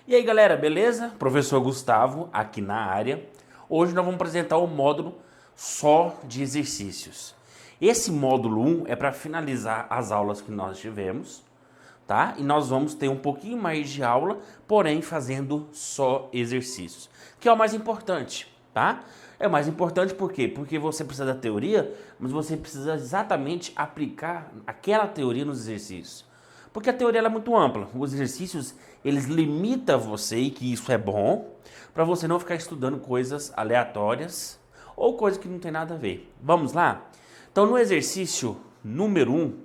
E aí galera, beleza? Professor Gustavo aqui na área. Hoje nós vamos apresentar o módulo só de exercícios. Esse módulo 1 é para finalizar as aulas que nós tivemos, tá? E nós vamos ter um pouquinho mais de aula, porém fazendo só exercícios, que é o mais importante, tá? É o mais importante por quê? Porque você precisa da teoria, mas você precisa exatamente aplicar aquela teoria nos exercícios. Porque a teoria ela é muito ampla. Os exercícios, eles limitam você, e que isso é bom, para você não ficar estudando coisas aleatórias ou coisas que não tem nada a ver. Vamos lá? Então, no exercício número 1,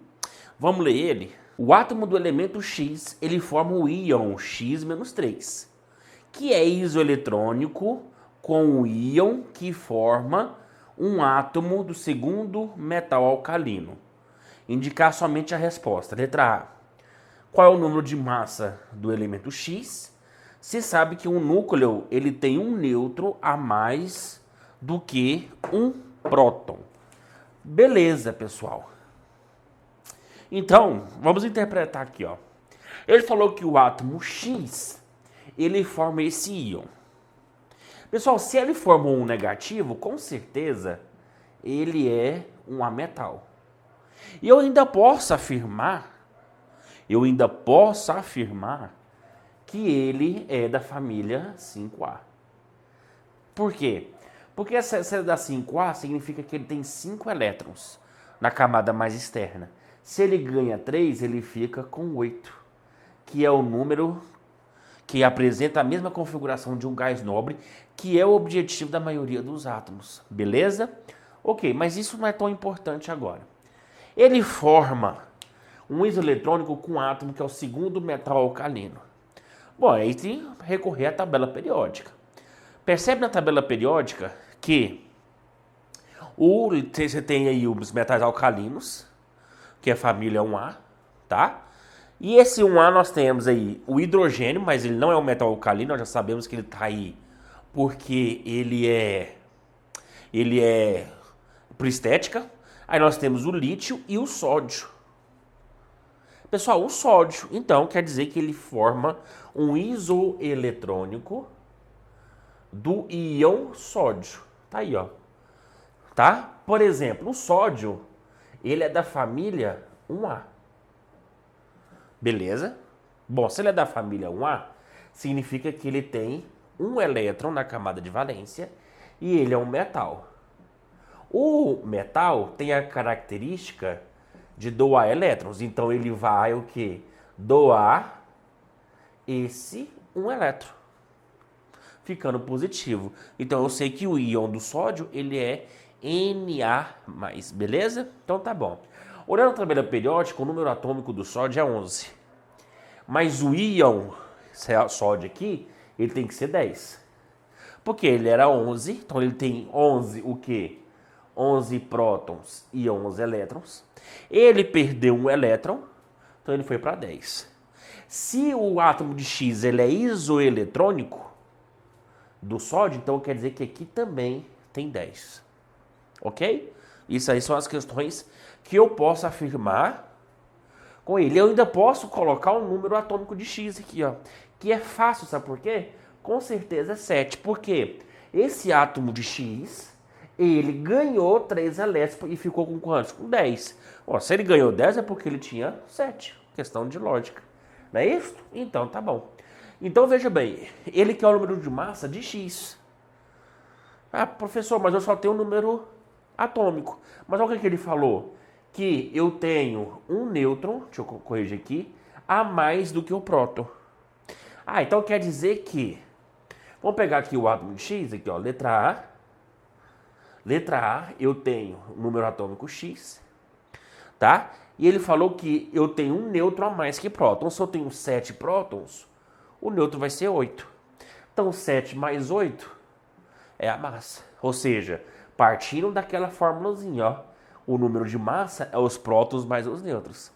vamos ler ele. O átomo do elemento X, ele forma o íon X-3, que é isoeletrônico com o íon que forma um átomo do segundo metal alcalino. Indicar somente a resposta. Letra A. Qual é o número de massa do elemento X? Se sabe que um núcleo ele tem um nêutron a mais do que um próton. Beleza, pessoal. Então, vamos interpretar aqui, ó. Ele falou que o átomo X, ele forma esse íon. Pessoal, se ele formou um negativo, com certeza ele é um ametal. E eu ainda posso afirmar que ele é da família 5A. Por quê? Porque essa é da 5A significa que ele tem 5 elétrons na camada mais externa. Se ele ganha 3, ele fica com 8, que é o número que apresenta a mesma configuração de um gás nobre, que é o objetivo da maioria dos átomos. Beleza? Ok, mas isso não é tão importante agora. Ele forma um isoeletrônico com um átomo que é o segundo metal alcalino. Bom, aí tem que recorrer à tabela periódica. Percebe na tabela periódica que você tem aí os metais alcalinos, que é a família 1A, tá? E esse 1A nós temos aí o hidrogênio, mas ele não é um metal alcalino, nós já sabemos que ele está aí porque ele é por estética. Aí nós temos o lítio e o sódio. Pessoal, o sódio, então, quer dizer que ele forma um isoeletrônico do íon sódio. Tá aí, ó. Tá? Por exemplo, o sódio, ele é da família 1A. Beleza? Bom, se ele é da família 1A, significa que ele tem um elétron na camada de valência e ele é um metal. O metal tem a característica de doar elétrons. Então ele vai o quê? Doar esse um elétron, ficando positivo. Então eu sei que o íon do sódio ele é Na+, beleza? Então tá bom. Olhando a tabela periódica, o número atômico do sódio é 11. Mas o íon sódio aqui, ele tem que ser 10. Porque ele era 11, então ele tem 11 o quê? 11 prótons e 11 elétrons. Ele perdeu um elétron, então ele foi para 10. Se o átomo de X ele é isoeletrônico do sódio, então quer dizer que aqui também tem 10. Ok? Isso aí são as questões que eu posso afirmar com ele. Eu ainda posso colocar um número atômico de X aqui, ó, que é fácil, sabe por quê? Com certeza é 7. Por quê? Esse átomo de X, ele ganhou 3 elétrons e ficou com quantos? Com 10. Ó, se ele ganhou 10 é porque ele tinha 7. Questão de lógica. Não é isso? Então tá bom. Então veja bem, ele quer o número de massa de X. Ah, professor, mas eu só tenho um número atômico. Mas olha o que ele falou. Que eu tenho um nêutron, deixa eu corrigir aqui, a mais do que o próton. Ah, então quer dizer que... Vamos pegar aqui o átomo de X, aqui ó, letra A. Letra A, eu tenho o número atômico X, tá? E ele falou que eu tenho um nêutron a mais que próton. Se eu tenho 7 prótons, o nêutron vai ser 8. Então 7 mais 8 é a massa. Ou seja, partindo daquela formulazinha, ó, o número de massa é os prótons mais os nêutrons.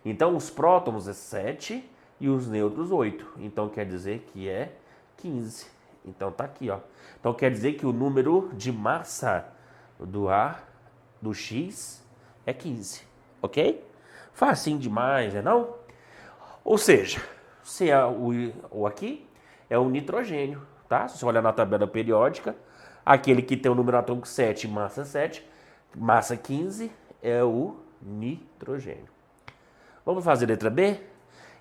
Então os prótons é 7 e os nêutrons 8. Então quer dizer que é 15. Então tá aqui, ó. Então quer dizer que o número de massa do X é 15, ok? Facinho demais, né não? Ou seja, se é o aqui é o nitrogênio, tá? Se você olhar na tabela periódica, aquele que tem o número atômico 7, massa 15, é o nitrogênio. Vamos fazer a letra B?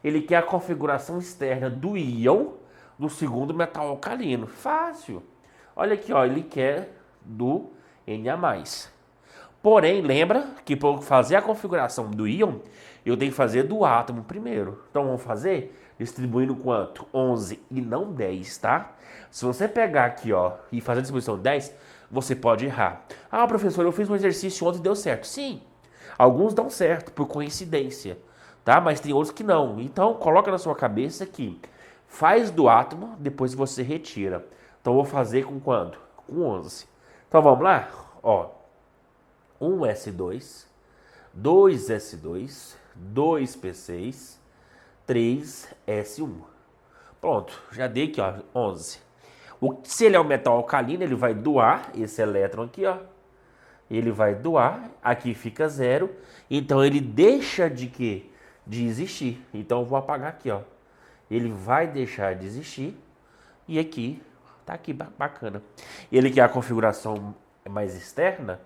Ele quer a configuração externa do íon do segundo metal alcalino. Fácil. Olha aqui, ó, ele quer do Na+. Porém, lembra que para fazer a configuração do íon, eu tenho que fazer do átomo primeiro. Então vamos fazer distribuindo quanto? 11 e não 10, tá? Se você pegar aqui, ó, e fazer a distribuição 10, você pode errar. Ah, professor, eu fiz um exercício ontem e deu certo. Sim, alguns dão certo por coincidência, tá? Mas tem outros que não. Então, coloca na sua cabeça que faz do átomo, depois você retira. Então, eu vou fazer com quanto? Com 11. Então, vamos lá? Ó, 1s2, 2s2, 2p6, 3s1. Pronto, já dei aqui, ó, 11. Se ele é um metal alcalino, ele vai doar esse elétron aqui, ó. Ele vai doar, aqui fica 0. Então ele deixa de quê? De existir. Então eu vou apagar aqui, ó. Ele vai deixar de existir. E aqui, tá aqui, bacana. Ele quer a configuração mais externa.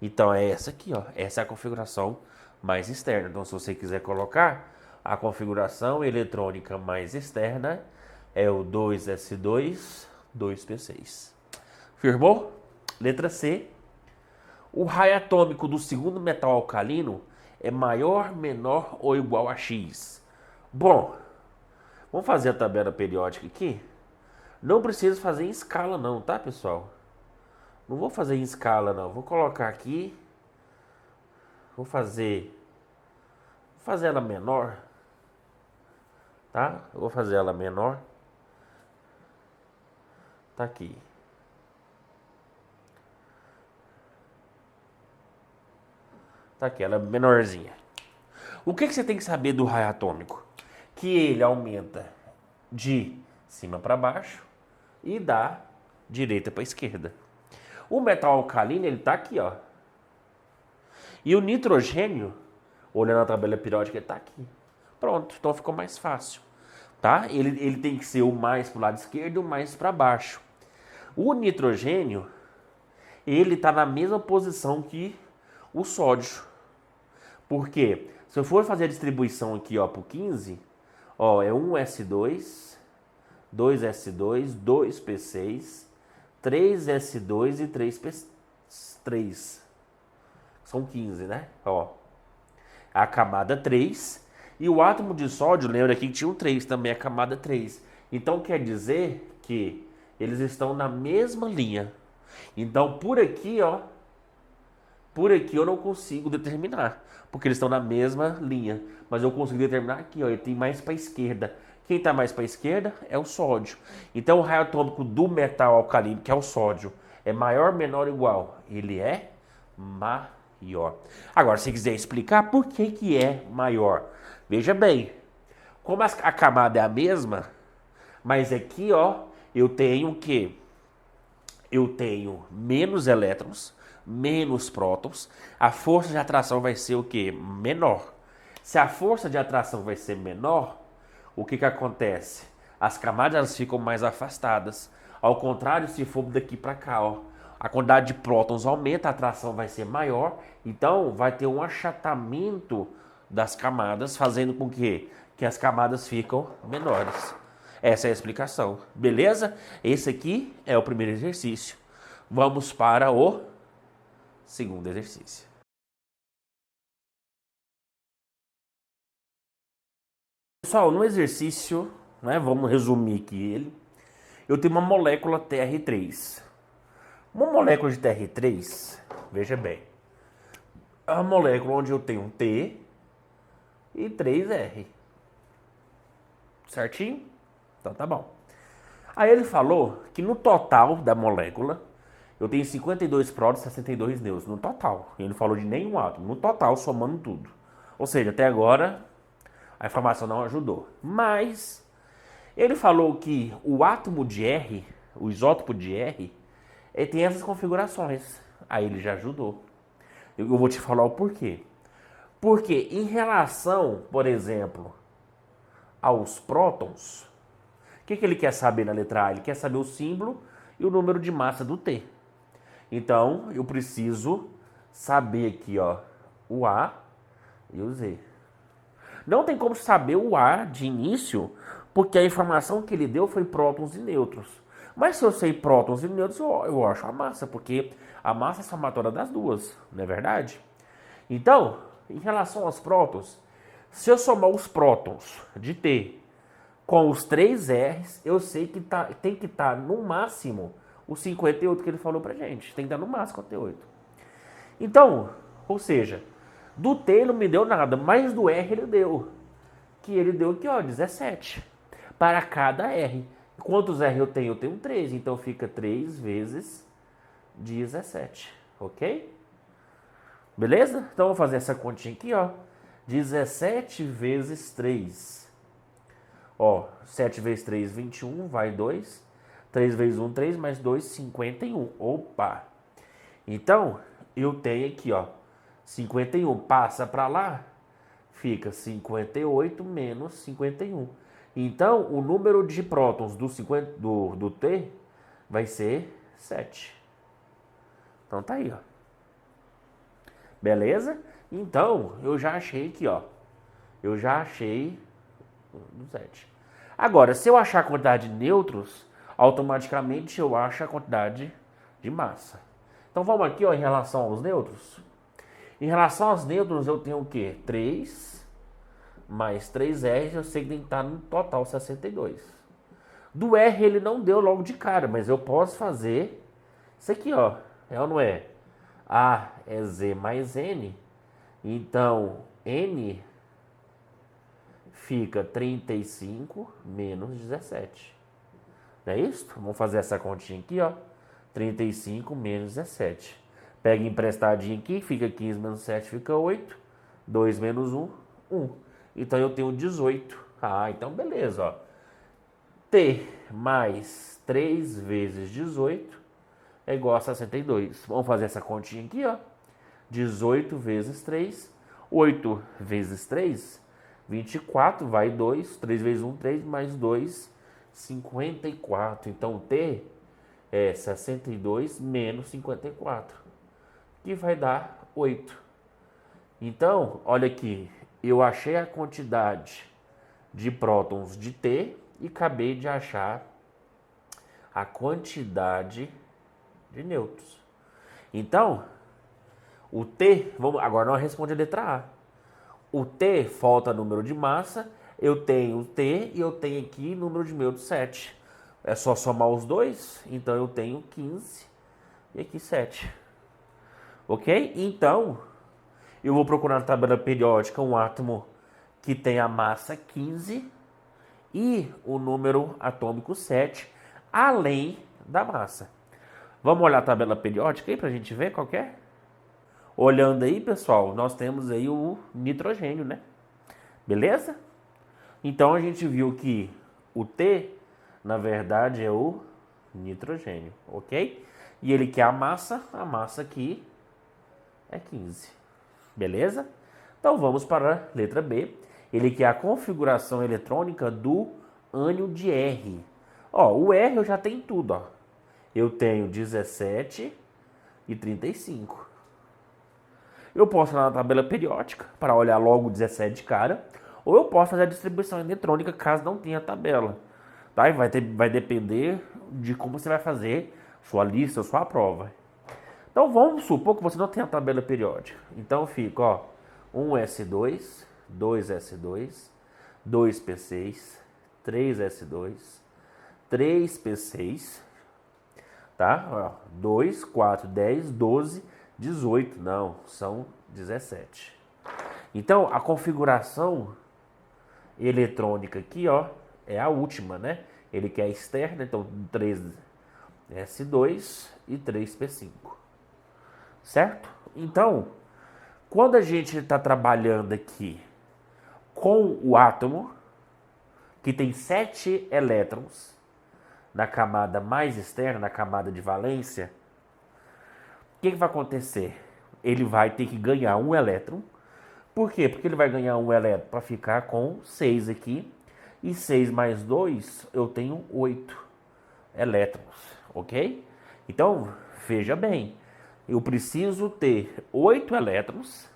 Então é essa aqui, ó. Essa é a configuração mais externa. Então se você quiser colocar a configuração eletrônica mais externa, é o 2s2, 2p6. Firmou? Letra C. O raio atômico do segundo metal alcalino é maior, menor ou igual a X? Bom, vamos fazer a tabela periódica aqui. Não precisa fazer em escala não, tá, pessoal? Não vou fazer em escala não. Vou colocar aqui. Vou fazer ela menor. Tá? Eu vou fazer ela menor. Tá aqui. Tá aqui, ela é menorzinha. O que você tem que saber do raio atômico? Que ele aumenta de cima para baixo e da direita para esquerda. O metal alcalino, ele tá aqui, ó. E o nitrogênio, olhando a tabela periódica, ele tá aqui. Pronto, então ficou mais fácil, tá? Ele tem que ser o mais pro lado esquerdo e o mais para baixo. O nitrogênio, ele tá na mesma posição que o sódio. Por quê? Se eu for fazer a distribuição aqui, ó, pro 15, ó, é 1s2, 2s2, 2p6, 3s2 e 3p3. São 15, né? Ó. A camada 3. E o átomo de sódio, lembra aqui que tinha um 3, também a camada 3. Então quer dizer que eles estão na mesma linha. Então por aqui, ó, por aqui eu não consigo determinar, porque eles estão na mesma linha. Mas eu consigo determinar aqui, ó, ele tem mais para a esquerda. Quem está mais para a esquerda é o sódio. Então o raio atômico do metal alcalino, que é o sódio, é maior, menor ou igual? Ele é maior. Agora, se quiser explicar por que é maior, veja bem. Como a camada é a mesma, mas aqui, ó, eu tenho o quê? Eu tenho menos elétrons, menos prótons, a força de atração vai ser o quê? Menor. Se a força de atração vai ser menor, o que acontece? As camadas elas ficam mais afastadas. Ao contrário, se for daqui para cá, ó, a quantidade de prótons aumenta, a atração vai ser maior, então vai ter um achatamento das camadas, fazendo com que as camadas ficam menores. Essa é a explicação, beleza? Esse aqui é o primeiro exercício. Vamos para o segundo exercício. Pessoal, no exercício, né, vamos resumir aqui ele. Eu tenho uma molécula Tr3. Uma molécula de Tr3, veja bem, é uma molécula onde eu tenho um T e 3R. Certinho? Então tá bom. Aí ele falou que no total da molécula eu tenho 52 prótons e 62 nêutrons. No total. Ele não falou de nenhum átomo. No total, somando tudo. Ou seja, até agora a informação não ajudou. Mas ele falou que o átomo de R, o isótopo de R, ele tem essas configurações. Aí ele já ajudou. Eu vou te falar o porquê. Porque em relação, por exemplo, aos prótons, que ele quer saber na letra A? Ele quer saber o símbolo e o número de massa do T. Então, eu preciso saber aqui, ó, o A e o Z. Não tem como saber o A de início, porque a informação que ele deu foi prótons e nêutrons. Mas se eu sei prótons e nêutrons, eu acho a massa, porque a massa é somatória das duas, não é verdade? Então, em relação aos prótons, se eu somar os prótons de T com os 3 R's, eu sei que tem que estar no máximo o 58 que ele falou pra gente. Tem que estar no máximo 58. Então, ou seja, do T ele não me deu nada, mas do R ele deu. Que ele deu aqui, ó, 17. Para cada R. Quantos R eu tenho? Eu tenho 3. Então fica 3 vezes 17. Ok? Beleza? Então vou fazer essa continha aqui, ó. 17 vezes 3. Ó, 7 vezes 3, 21, vai 2. 3 vezes 1, 3, mais 2, 51. Opa! Então, eu tenho aqui, ó, 51 passa para lá, fica 58 menos 51. Então, o número de prótons do T vai ser 7. Então, tá aí, ó. Beleza? Então, eu já achei aqui, ó. Eu já achei o 7. Agora, se eu achar a quantidade de nêutrons, automaticamente eu acho a quantidade de massa. Então, vamos aqui, ó, em relação aos nêutrons. Em relação aos nêutrons, eu tenho o quê? 3 mais 3R, eu sei que tem que estar no total 62. Do R ele não deu logo de cara, mas eu posso fazer isso aqui, ó. É ou não é? A é Z mais N. Então, N fica 35 menos 17. Não é isso? Vamos fazer essa continha aqui, ó. 35 menos 17. Pega emprestadinho aqui, fica 15 menos 7, fica 8. 2 menos 1, 1. Então eu tenho 18. Ah, então beleza, ó. T mais 3 vezes 18 é igual a 62. Vamos fazer essa continha aqui, ó. 18 vezes 3. 8 vezes 3, 24, vai 2. 3 vezes 1, 3, mais 2, 54. Então T é 62 menos 54, que vai dar 8. Então, olha aqui, eu achei a quantidade de prótons de T e acabei de achar a quantidade de nêutrons. Então, o T, agora não responde a letra A. O T falta número de massa, eu tenho o T e eu tenho aqui número de nêutrons 7. É só somar os dois, então eu tenho 15 e aqui 7. Ok? Então, eu vou procurar na tabela periódica um átomo que tem a massa 15 e o número atômico 7, além da massa. Vamos olhar a tabela periódica aí para a gente ver qual que é? Olhando aí, pessoal, nós temos aí o nitrogênio, né? Beleza? Então, a gente viu que o T, na verdade, é o nitrogênio, ok? E ele quer a massa aqui é 15. Beleza? Então vamos para a letra B. Ele quer a configuração eletrônica do ânion de R. Ó, o R eu já tenho tudo, ó. Eu tenho 17 e 35. Eu posso ir na tabela periódica para olhar logo o 17 de cara, ou eu posso fazer a distribuição eletrônica caso não tenha tabela. Tá? E vai depender de como você vai fazer sua lista, sua prova. Então vamos supor que você não tem a tabela periódica. Então fica, ó, 1s2, 2s2, 2p6, 3s2, 3p6, tá? Ó, 2, 4, 10, 12, 18. Não, são 17. Então a configuração eletrônica aqui, ó, é a última, né? Ele quer externa, então 3s2 e 3p5. Certo? Então, quando a gente está trabalhando aqui com o átomo, que tem 7 elétrons na camada mais externa, na camada de valência, o que vai acontecer? Ele vai ter que ganhar um elétron. Por quê? Porque ele vai ganhar um elétron para ficar com 6 aqui, E 6 mais 2, eu tenho 8 elétrons, ok? Então, veja bem, eu preciso ter 8 elétrons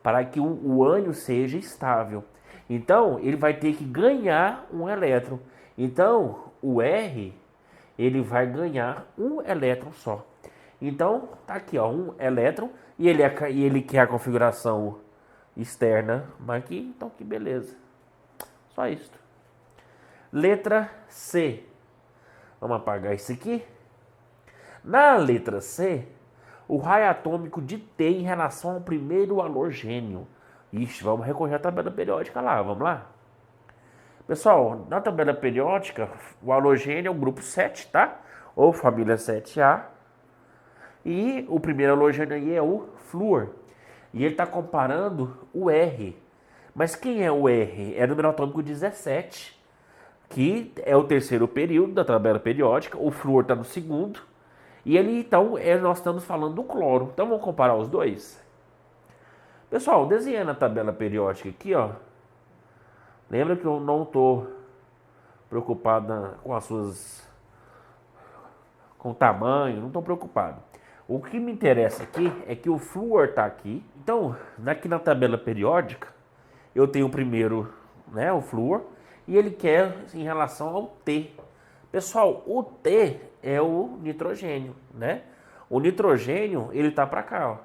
para que o ânion seja estável. Então, ele vai ter que ganhar um elétron. Então, o R, ele vai ganhar um elétron só. Então, tá aqui, ó, um elétron, e ele quer a configuração externa aqui, então que beleza. Só isso. Letra C. Vamos apagar isso aqui. Na letra C, o raio atômico de T em relação ao primeiro halogênio. Ixi, vamos recorrer à tabela periódica lá, vamos lá? Pessoal, na tabela periódica, o halogênio é o grupo 7, tá? Ou família 7A. E o primeiro halogênio aí é o flúor. E ele está comparando o R. Mas quem é o R? É o número atômico 17, que é o terceiro período da tabela periódica. O flúor está no segundo. E ele, então, nós estamos falando do cloro. Então vamos comparar os dois. Pessoal, desenhando a tabela periódica aqui, ó. Lembra que eu não estou preocupado com o tamanho, não estou preocupado. O que me interessa aqui é que o flúor está aqui. Então, aqui na tabela periódica, eu tenho o primeiro, né, o flúor, e ele quer em relação ao T. Pessoal, o T é o nitrogênio, né? O nitrogênio, ele está para cá, ó.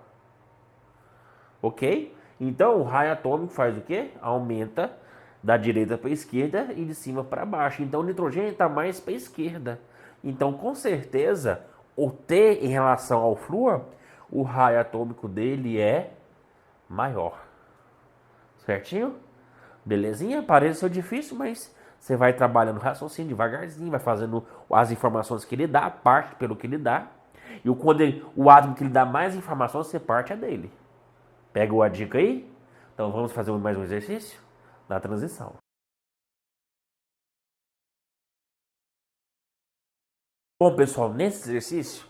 Ok? Então, o raio atômico faz o quê? Aumenta da direita para a esquerda e de cima para baixo. Então, o nitrogênio está mais para a esquerda. Então, com certeza, o T em relação ao flúor, o raio atômico dele é maior. Certinho? Belezinha? Parece ser difícil, mas você vai trabalhando raciocínio devagarzinho, vai fazendo as informações que ele dá, parte pelo que ele dá. E quando o átomo que ele dá mais informações, você parte é dele. Pega a dica aí? Então vamos fazer mais um exercício na transição. Bom, pessoal, nesse exercício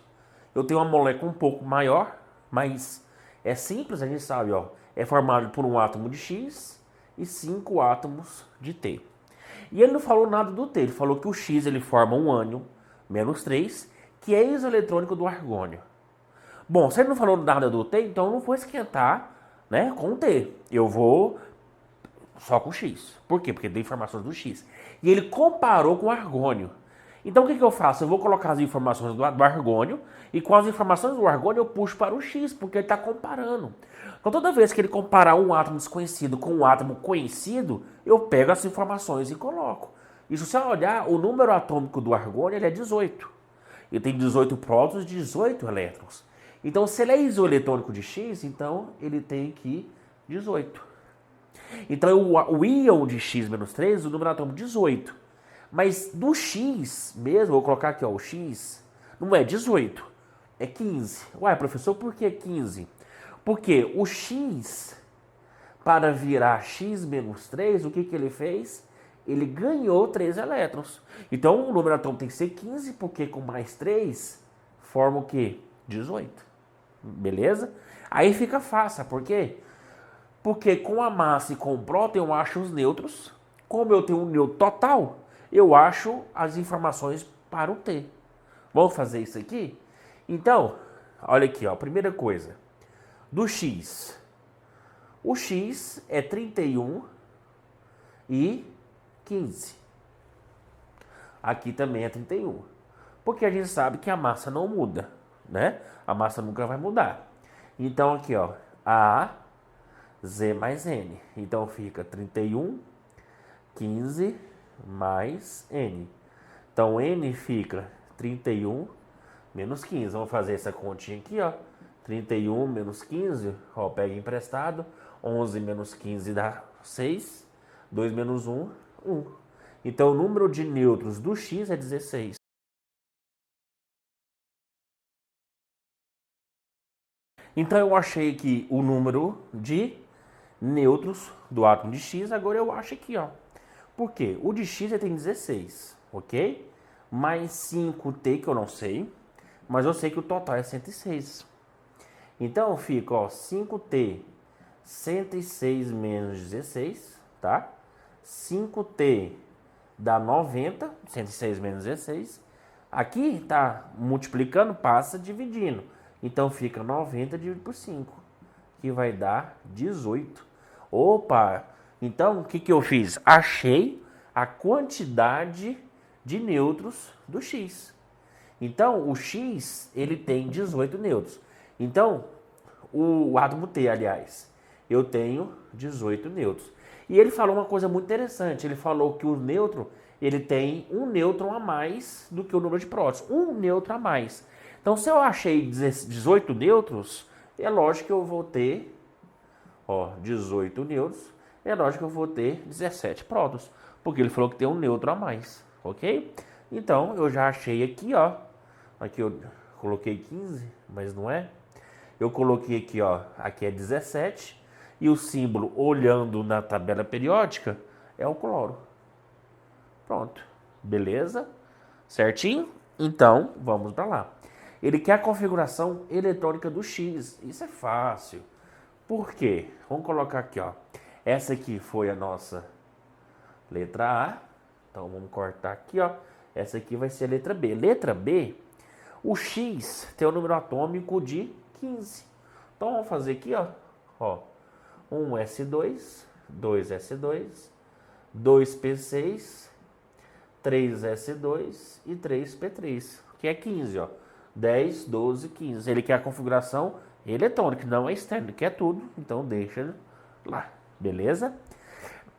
eu tenho uma molécula um pouco maior, mas é simples, a gente sabe, ó. É formado por um átomo de X e 5 átomos de T. E ele não falou nada do T, ele falou que o X ele forma um ânion, -3, que é isoeletrônico do argônio. Bom, se ele não falou nada do T, então eu não vou esquentar, né, com o T. Eu vou só com o X. Por quê? Porque tem informações do X. E ele comparou com o argônio. Então o que eu faço? Eu vou colocar as informações do argônio e com as informações do argônio eu puxo para o X, porque ele está comparando. Então toda vez que ele comparar um átomo desconhecido com um átomo conhecido, eu pego essas informações e coloco. E se você olhar, o número atômico do argônio ele é 18. Ele tem 18 prótons e 18 elétrons. Então se ele é isoeletrônico de X, então ele tem aqui 18. Então o íon de X-3, o número atômico 18. Mas do X mesmo, vou colocar aqui ó, o X, não é 18, é 15. Ué, professor, por que 15? Porque o X, para virar X-3, o que ele fez? Ele ganhou 3 elétrons. Então o número atômico tem que ser 15, porque com mais 3 forma o quê? 18. Beleza? Aí fica fácil, por quê? Porque com a massa e com o próton eu acho os nêutrons. Como eu tenho um nêutron total, eu acho as informações para o T. Vamos fazer isso aqui? Então, olha aqui, ó, primeira coisa. Do X. O X é 31 e 15. Aqui também é 31. Porque a gente sabe que a massa não muda, né? A massa nunca vai mudar. Então aqui, ó, A, Z mais N. Então fica 31, 15 mais N. Então N fica 31 menos 15. Vamos fazer essa continha aqui, ó. 31 menos 15, ó, pega emprestado. 11 menos 15 dá 6. 2 menos 1, 1. Então o número de nêutrons do X é 16. Então eu achei aqui o número de nêutrons do átomo de X, agora eu acho aqui, ó. Por quê? O de X tem 16, ok? Mais 5T que eu não sei, mas eu sei que o total é 106. Então fica, ó, 5T, 106 menos 16, tá? 5T dá 90, 106 menos 16. Aqui tá multiplicando, passa dividindo. Então fica 90 dividido por 5, que vai dar 18. Opa! Então o que eu fiz? Achei a quantidade de nêutrons do X. Então o X ele tem 18 nêutrons. Então o átomo T, aliás, eu tenho 18 nêutrons. E ele falou uma coisa muito interessante. Ele falou que o nêutron ele tem um nêutron a mais do que o número de prótons. Um nêutron a mais. Então, se eu achei 18 nêutrons, é lógico que eu vou ter 18 nêutrons. É lógico que eu vou ter 17 prótons. Porque ele falou que tem um nêutron a mais. Ok? Então, eu já achei aqui, ó. Aqui eu coloquei 15, mas não é. Eu coloquei aqui, ó. Aqui é 17. E o símbolo, olhando na tabela periódica, é o cloro. Pronto. Beleza? Certinho? Então, vamos para lá. Ele quer a configuração eletrônica do X. Isso é fácil. Por quê? Vamos colocar aqui, ó. Essa aqui foi a nossa letra A. Então, vamos cortar aqui, ó. Essa aqui vai ser a letra B. Letra B, o X tem o número atômico de 15. Então, vamos fazer aqui, ó. 1s2, 2s2, 2p6, 3s2 e 3p3, que é 15, ó. 10, 12, 15. Ele quer a configuração eletrônica, não é externa, quer tudo, então deixa lá, beleza?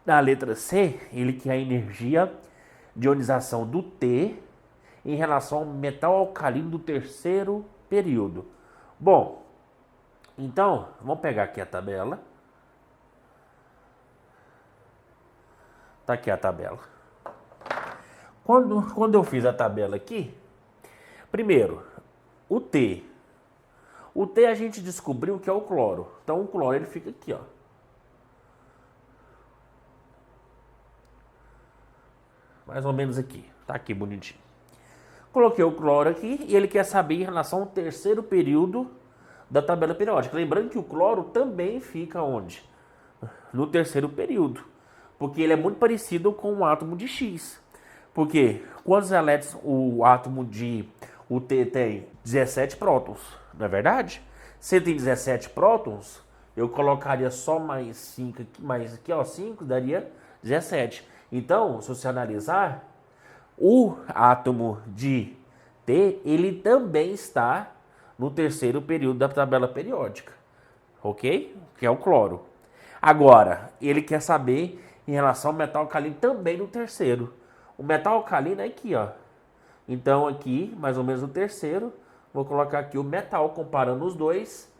Na letra C, ele quer a energia de ionização do T em relação ao metal alcalino do terceiro período. Bom, então, vamos pegar aqui a tabela. Tá aqui a tabela. Quando eu fiz a tabela aqui, primeiro, o T. O T a gente descobriu que é o cloro. Então o cloro ele fica aqui, ó. Mais ou menos aqui. Tá aqui bonitinho. Coloquei o cloro aqui e ele quer saber em relação ao terceiro período da tabela periódica. Lembrando que o cloro também fica onde? No terceiro período. Porque ele é muito parecido com o átomo de X. Porque quantos elétrons o átomo de o T tem? 17 prótons, não é verdade? Se tem 17 prótons, eu colocaria só mais 5 aqui, mais aqui, ó, 5, daria 17. Então, se você analisar, o átomo de T, ele também está no terceiro período da tabela periódica, ok? Que é o cloro. Agora, ele quer saber em relação ao metal alcalino também no terceiro. O metal alcalino é aqui, ó. Então aqui, mais ou menos o terceiro, vou colocar aqui o metal, comparando os dois.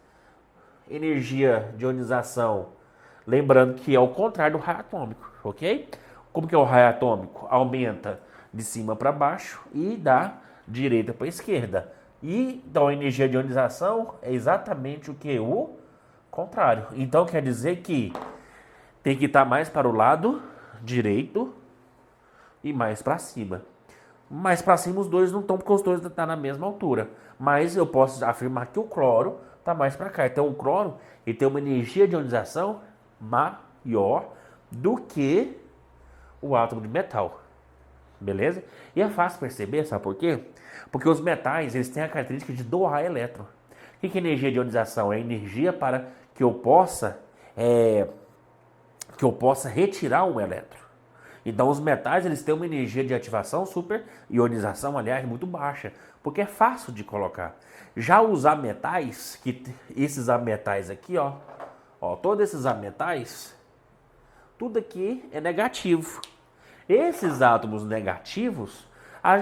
Energia de ionização, lembrando que é o contrário do raio atômico, ok? Como que é o raio atômico? Aumenta de cima para baixo e da direita para a esquerda. E então a energia de ionização é exatamente o que? O contrário. Então quer dizer que tem que estar mais para o lado direito e mais para cima. Mais para cima os dois não estão, porque os dois estão na mesma altura. Mas eu posso afirmar que o cloro está mais para cá. Então o cloro ele tem uma energia de ionização maior do que o átomo de metal. Beleza? E é fácil perceber, sabe por quê? Porque os metais eles têm a característica de doar elétron. O que é energia de ionização? É energia para que eu possa retirar um elétron. Então os metais eles têm uma energia de ativação super ionização, aliás, muito baixa, porque é fácil de colocar. Já os ametais, esses ametais aqui, ó, todos esses ametais, tudo aqui é negativo. Esses átomos negativos,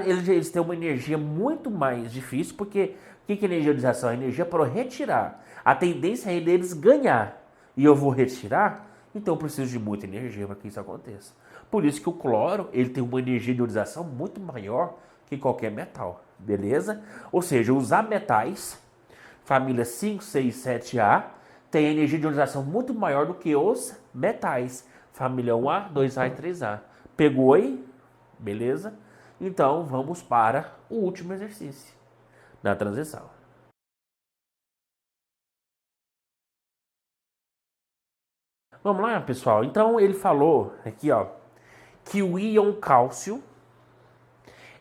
eles têm uma energia muito mais difícil, porque o que é energia de ionização? É energia para eu retirar. A tendência é deles ganhar e eu vou retirar, então eu preciso de muita energia para que isso aconteça. Por isso que o cloro ele tem uma energia de ionização muito maior que qualquer metal, beleza? Ou seja, os ametais, família 5, 6, 7A, tem energia de ionização muito maior do que os metais, família 1A, 2A e 3A. Pegou aí? Beleza? Então vamos para o último exercício da transição. Vamos lá, pessoal. Então ele falou aqui, ó, que o íon cálcio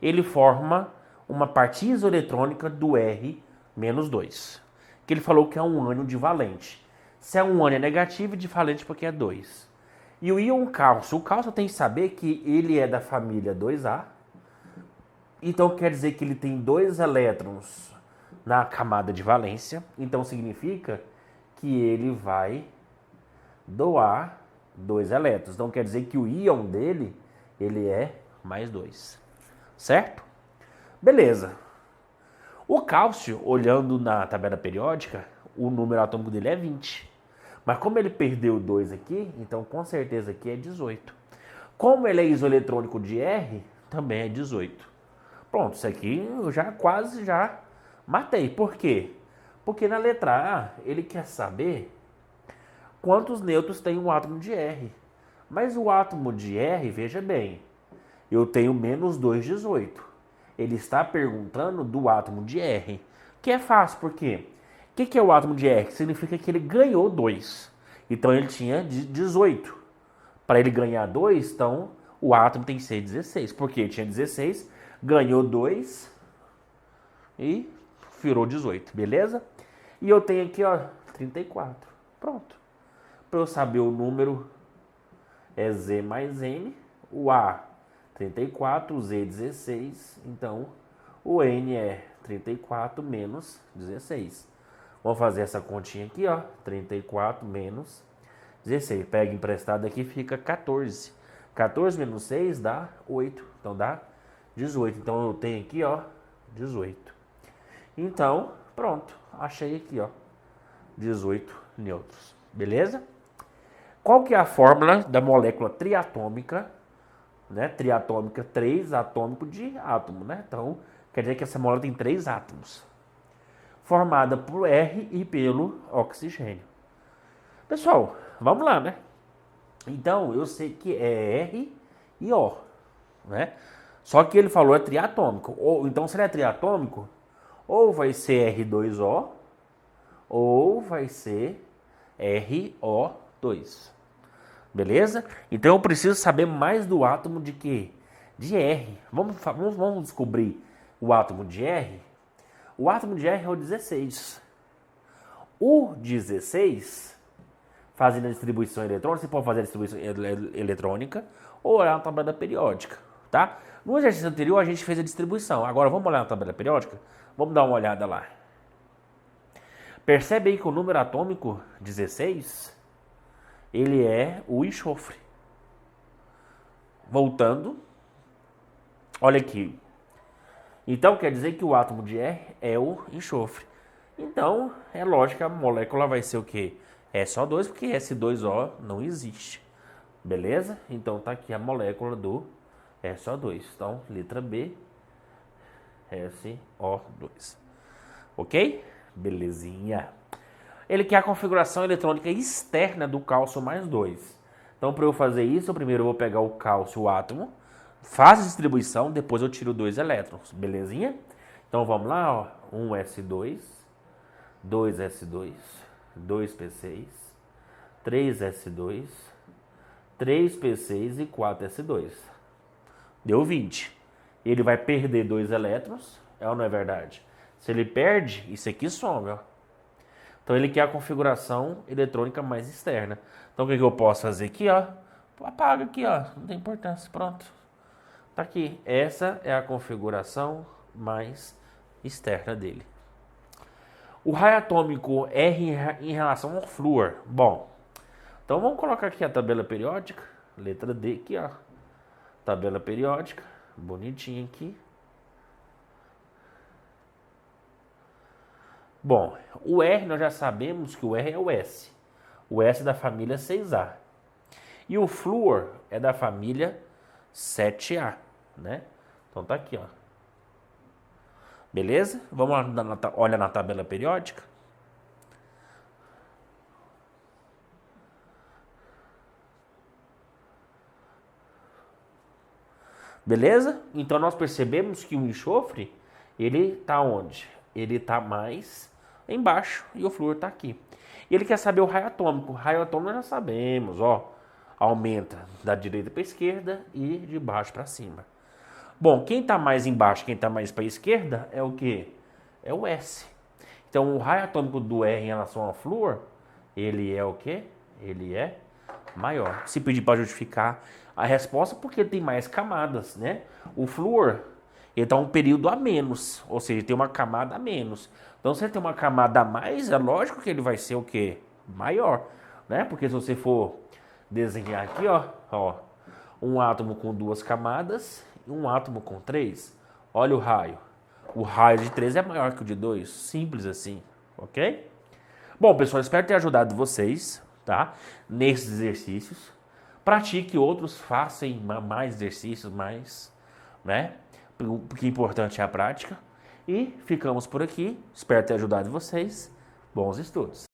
ele forma uma parte isoeletrônica do R-2. Que ele falou que é um ânion divalente. Se é um ânion é negativo e divalente porque é 2. E o íon cálcio, o cálcio tem que saber que ele é da família 2A. Então quer dizer que ele tem 2 elétrons na camada de valência. Então significa que ele vai doar 2 elétrons. Então quer dizer que o íon dele, ele é mais 2. Certo? Beleza. O cálcio, olhando na tabela periódica, o número atômico dele é 20. Mas como ele perdeu 2 aqui, então com certeza aqui é 18. Como ele é isoeletrônico de R, também é 18. Pronto, isso aqui eu já quase matei. Por quê? Porque na letra A, ele quer saber quantos nêutrons tem um átomo de R. Mas o átomo de R, veja bem, eu tenho menos 2, 18. Ele está perguntando do átomo de R, que é fácil, por quê? O que é o átomo de R? Significa que ele ganhou 2. Então ele tinha 18. Para ele ganhar 2, então o átomo tem que ser 16. Porque ele tinha 16, ganhou 2 e virou 18, beleza? E eu tenho aqui, ó, 34. Pronto. Para eu saber o número é Z mais N, o A 34, o Z 16, então o N é 34 menos 16. Vamos fazer essa continha aqui, ó, 34 menos 16. Pega emprestado aqui, fica 14. 14 menos 6 dá 8, então dá 18. Então eu tenho aqui, ó, 18. Então, pronto, achei aqui, ó, 18 nêutrons, beleza? Qual que é a fórmula da molécula triatômica, né? Triatômica, 3 atômico de átomo, né? Então, quer dizer que essa molécula tem 3 átomos. Formada por R e pelo oxigênio. Pessoal, vamos lá, né? Então, eu sei que é R e O, né? Só que ele falou é triatômico. Então, se ele é triatômico, ou vai ser R2O, ou vai ser RO2. Beleza? Então eu preciso saber mais do átomo de quê? De R. Vamos descobrir o átomo de R? O átomo de R é o 16. O 16, fazendo a distribuição eletrônica, você pode fazer a distribuição eletrônica ou olhar na tabela periódica, tá? No exercício anterior a gente fez a distribuição. Agora vamos olhar na tabela periódica? Vamos dar uma olhada lá. Percebe aí que o número atômico 16, ele é o enxofre. Voltando, olha aqui. Então quer dizer que o átomo de R é o enxofre. Então é lógico que a molécula vai ser o quê? SO2, porque S2O não existe. Beleza? Então tá aqui a molécula do SO2. Então, letra B, SO2. Ok? Belezinha. Ele quer a configuração eletrônica externa do cálcio mais 2. Então, para eu fazer isso, primeiro eu vou pegar o cálcio, o átomo, faço a distribuição, depois eu tiro 2 elétrons. Belezinha? Então, vamos lá, ó. 1s2, 2s2, 2p6, 3s2, 3p6 e 4s2. Deu 20. Ele vai perder 2 elétrons, é ou não é verdade? Se ele perde, isso aqui some, ó. Então ele quer a configuração eletrônica mais externa. Então o que eu posso fazer aqui, ó? Apaga aqui, ó. Não tem importância, pronto. Tá aqui. Essa é a configuração mais externa dele. O raio atômico R em relação ao flúor. Bom, então vamos colocar aqui a tabela periódica. Letra D aqui, ó. Tabela periódica. Bonitinha aqui. Bom, o R nós já sabemos que o R é o S. O S é da família 6A. E o flúor é da família 7A, né? Então tá aqui, ó. Beleza? Vamos lá, olha na tabela periódica. Beleza? Então nós percebemos que o enxofre, ele tá onde? Ele tá mais embaixo e o flúor tá aqui. E ele quer saber o raio atômico. O raio atômico nós já sabemos, ó. aumenta da direita para a esquerda e de baixo para cima. Bom, quem está mais embaixo, quem está mais para a esquerda é o quê? É o S. Então, o raio atômico do R em relação ao flúor, ele é o quê? Ele é maior. Se pedir para justificar a resposta, porque ele tem mais camadas, né? O flúor, ele está um período a menos, ou seja, tem uma camada a menos. Então, se ele tem uma camada a mais, é lógico que ele vai ser o quê? Maior, né? Porque se você for desenhar aqui, ó, um átomo com 2 camadas e um átomo com 3. Olha o raio. O raio de 3 é maior que o de 2. Simples assim, ok? Bom, pessoal, espero ter ajudado vocês, tá? Nesses exercícios. Pratique outros, façam mais exercícios, mais, né? Porque o importante é a prática. E ficamos por aqui. Espero ter ajudado vocês. Bons estudos.